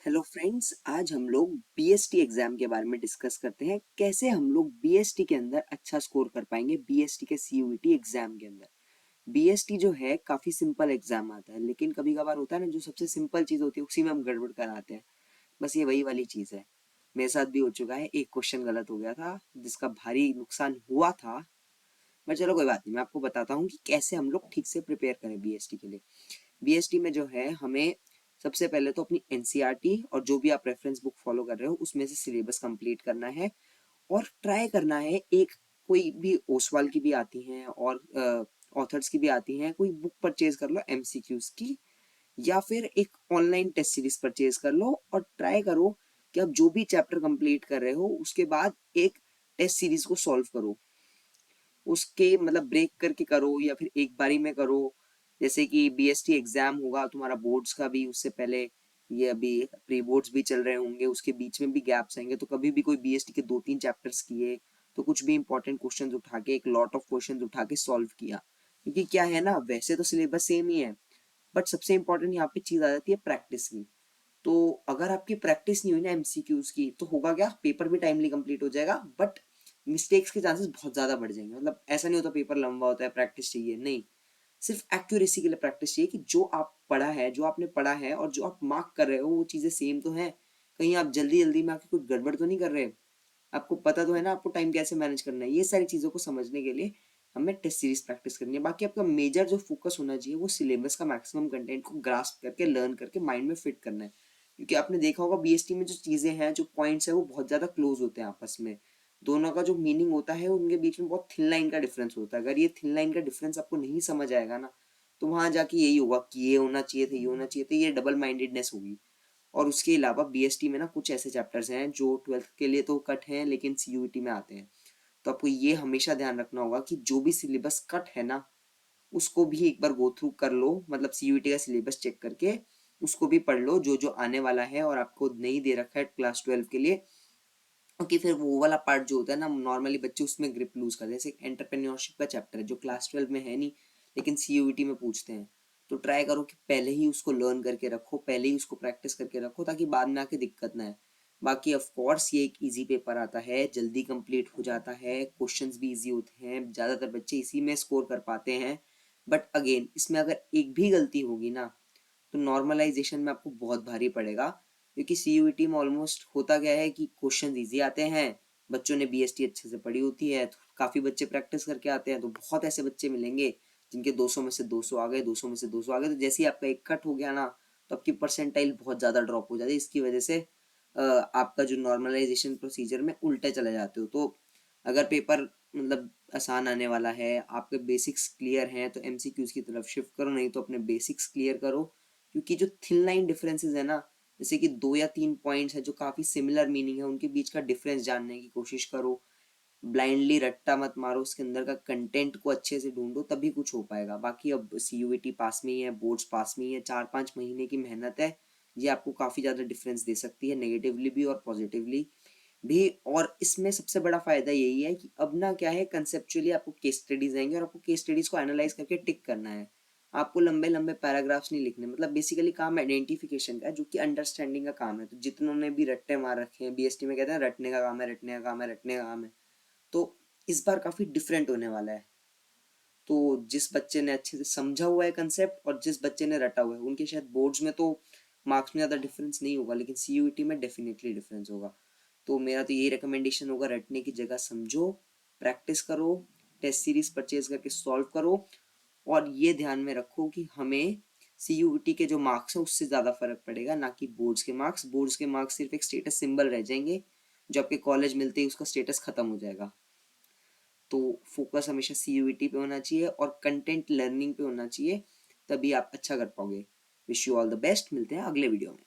Hello friends, आज हम लोग बीएसटी एग्जाम के बारे में डिस्कस करते हैं। कैसे हम लोग बीएसटी के अंदर अच्छा स्कोर कर पाएंगे बीएसटी के सीयूईटी एग्जाम के अंदर। बीएसटी जो है काफी सिंपल एग्जाम आता है, लेकिन कभी कभार होता है ना, जो सबसे सिंपल चीज होती है उसी में हम गड़बड़ कराते हैं। बस ये वही वाली चीज है। मेरे साथ भी हो चुका है, एक क्वेश्चन गलत हो गया था जिसका भारी नुकसान हुआ था। पर चलो कोई बात नहीं, मैं आपको बताता हूँ कि कैसे हम लोग ठीक से प्रिपेयर करें बीएसटी के लिए। बीएसटी में जो है हमें सबसे पहले तो अपनी एनसीईआरटी और जो भी आप रेफरेंस बुक फॉलो कर रहे हो उसमें से सिलेबस कंप्लीट करना है और ट्राई करना है। एक कोई भी ओसवाल की भी आती हैं और ऑथर्स की भी आती हैं, कोई बुक परचेज कर लो एमसीक्यूज की, या फिर एक ऑनलाइन टेस्ट सीरीज परचेज कर लो और ट्राई करो कि आप जो भी चैप्टर कंप्लीट कर रहे हो उसके बाद एक टेस्ट सीरीज को सॉल्व करो। उसके मतलब ब्रेक करके करो या फिर एक बारी में करो। जैसे कि बीएसटी एग्जाम होगा तुम्हारा बोर्ड्स का भी, उससे पहले ये अभी प्री बोर्ड्स भी चल रहे होंगे, उसके बीच में भी गैप्स आएंगे, तो कभी भी कोई बीएसटी के 2-3 चैप्टर्स किए तो कुछ भी इंपॉर्टेंट क्वेश्चंस उठा के, एक लॉट ऑफ क्वेश्चंस उठा के सॉल्व किया। क्योंकि क्या है ना, वैसे तो सिलेबस सेम ही है, बट सबसे इंपॉर्टेंट यहाँ पे चीज आ जाती है प्रैक्टिस की। तो अगर आपकी प्रैक्टिस नहीं हुई ना एमसीक्यूज की, तो होगा क्या, पेपर भी टाइमली कंप्लीट हो जाएगा बट मिस्टेक्स के चांसेस बहुत ज्यादा बढ़ जाएंगे। मतलब ऐसा नहीं होता पेपर लंबा होता है प्रैक्टिस चाहिए, नहीं, सिर्फ एक्यूरेसी के लिए प्रैक्टिस चाहिए कि जो आप पढ़ा है, जो आपने पढ़ा है और जो आप मार्क कर रहे हो वो चीजें सेम तो हैं। कहीं आप जल्दी जल्दी में आके कुछ गड़बड़ तो नहीं कर रहे। आपको पता तो है ना आपको टाइम कैसे मैनेज करना है। ये सारी चीजों को समझने के लिए हमें टेस्ट सीरीज प्रैक्टिस करनी है। बाकी आपका मेजर जो फोकस होना चाहिए वो सिलेबस का मैक्सिमम कंटेंट को ग्रास्प करके लर्न करके माइंड में फिट करना है। क्योंकि आपने देखा होगा बीएसटी में जो चीजें हैं, जो पॉइंट्स है, वो बहुत ज्यादा क्लोज होते हैं आपस में। दोनों का जो मीनिंग होता है उनके बीच में बहुत थिन लाइन का डिफरेंस होता है। अगर ये थिन लाइन का डिफरेंस आपको नहीं समझ आएगा ना, तो वहां जाके यही होगा कि ये होना चाहिए था, ये होना चाहिए था, ये डबल माइंडेडनेस होगी। और उसके अलावा बीएसटी में ना कुछ ऐसे चैप्टर्स हैं जो ट्वेल्थ के लिए तो कट हैं लेकिन सीयूईटी में आते हैं। तो आपको ये हमेशा ध्यान रखना होगा कि जो भी सिलेबस कट है ना, उसको भी एक बार गो थ्रू कर लो, मतलब सीयूईटी का सिलेबस चेक करके उसको भी पढ़ लो, जो जो आने वाला है और आपको नहीं दे रखा है क्लास 12 के लिए। क्योंकि फिर वो वाला पार्ट जो होता है ना, नॉर्मली बच्चे उसमें ग्रिप लूज करते हैं। जैसे एंटरप्रेन्योरशिप का चैप्टर है जो क्लास 12 में है नहीं, लेकिन सीयूईटी में पूछते हैं। तो ट्राई करो कि पहले ही उसको लर्न करके रखो, पहले ही उसको प्रैक्टिस करके रखो, ताकि बाद में आके दिक्कत ना है। बाकी ऑफ कोर्स ये एक इजी पेपर आता है, जल्दी कंप्लीट हो जाता है, क्वेश्चंस भी इजी होते हैं, ज्यादातर बच्चे इसी में स्कोर कर पाते हैं। बट अगेन इसमें अगर एक भी गलती होगी ना, तो नॉर्मलाइजेशन में आपको बहुत भारी पड़ेगा। क्योंकि सीयूईटी में ऑलमोस्ट होता क्या है कि क्वेश्चन इजी आते हैं, बच्चों ने बीएसटी अच्छे से पढ़ी होती है, तो काफी बच्चे प्रैक्टिस करके आते हैं, तो बहुत ऐसे बच्चे मिलेंगे जिनके 200 में से 200 आ गए, 200 में से 200 आ गए। तो जैसे ही आपका एक कट हो गया ना, तो आपकी परसेंटाइल बहुत ज्यादा ड्रॉप हो जाती है। इसकी वजह से आपका जो नॉर्मलाइजेशन प्रोसीजर में उल्टे चले जाते हो। तो अगर पेपर मतलब आसान आने वाला है, आपके बेसिक्स क्लियर हैं, तो एमसीक्यूज की तरफ शिफ्ट करो, नहीं तो अपने बेसिक्स क्लियर करो। क्योंकि जो थिन लाइन डिफरेंसेस है ना, जैसे कि 2 या 3 पॉइंट्स है जो काफी सिमिलर मीनिंग है, उनके बीच का डिफरेंस जानने की कोशिश करो। ब्लाइंडली रट्टा मत मारो, उसके अंदर का कंटेंट को अच्छे से ढूंढो, तभी कुछ हो पाएगा। बाकी अब सीयूईटी पास में ही है, बोर्ड्स पास में ही है, 4-5 महीने की मेहनत है। ये आपको काफी ज्यादा डिफरेंस दे सकती है, नेगेटिवली भी और पॉजिटिवली भी। और इसमें सबसे बड़ा फायदा यही है कि अब ना क्या है, कंसेप्चुअली आपको केस स्टडीज आएंगे और आपको केस स्टडीज को एनालाइज करके टिक करना है। आपको लंबे लंबे पैराग्राफ्स नहीं लिखने। मतलब बेसिकली काम आइडेंटिफिकेशन का है, जो कि अंडरस्टैंडिंग का काम है। तो जितनों ने भी रट्टे मार रखे हैं, बीएसटी में कहते हैं रटने का काम है, रटने का काम है, रटने का काम है। तो इस बार काफी डिफरेंट होने वाला है। तो जिस बच्चे ने अच्छे से समझा हुआ है कंसेप्ट और जिस बच्चे ने रटा हुआ है, उनके शायद बोर्ड्स में तो मार्क्स में ज्यादा डिफरेंस नहीं होगा, लेकिन सीयूईटी में डेफिनेटली डिफरेंस होगा। तो मेरा तो यही रिकमेंडेशन होगा, रटने की जगह समझो, प्रैक्टिस करो, टेस्ट सीरीज परचेज करके सॉल्व करो। और ये ध्यान में रखो कि हमें सीयूईटी के जो मार्क्स हैं उससे ज्यादा फर्क पड़ेगा, ना कि बोर्ड्स के मार्क्स। बोर्ड्स के मार्क्स सिर्फ एक स्टेटस सिंबल रह जाएंगे, जो आपके कॉलेज मिलते ही उसका स्टेटस खत्म हो जाएगा। तो फोकस हमेशा सीयूईटी पे होना चाहिए और कंटेंट लर्निंग पे होना चाहिए, तभी आप अच्छा कर पाओगे। Wish you all the best, मिलते हैं अगले वीडियो में।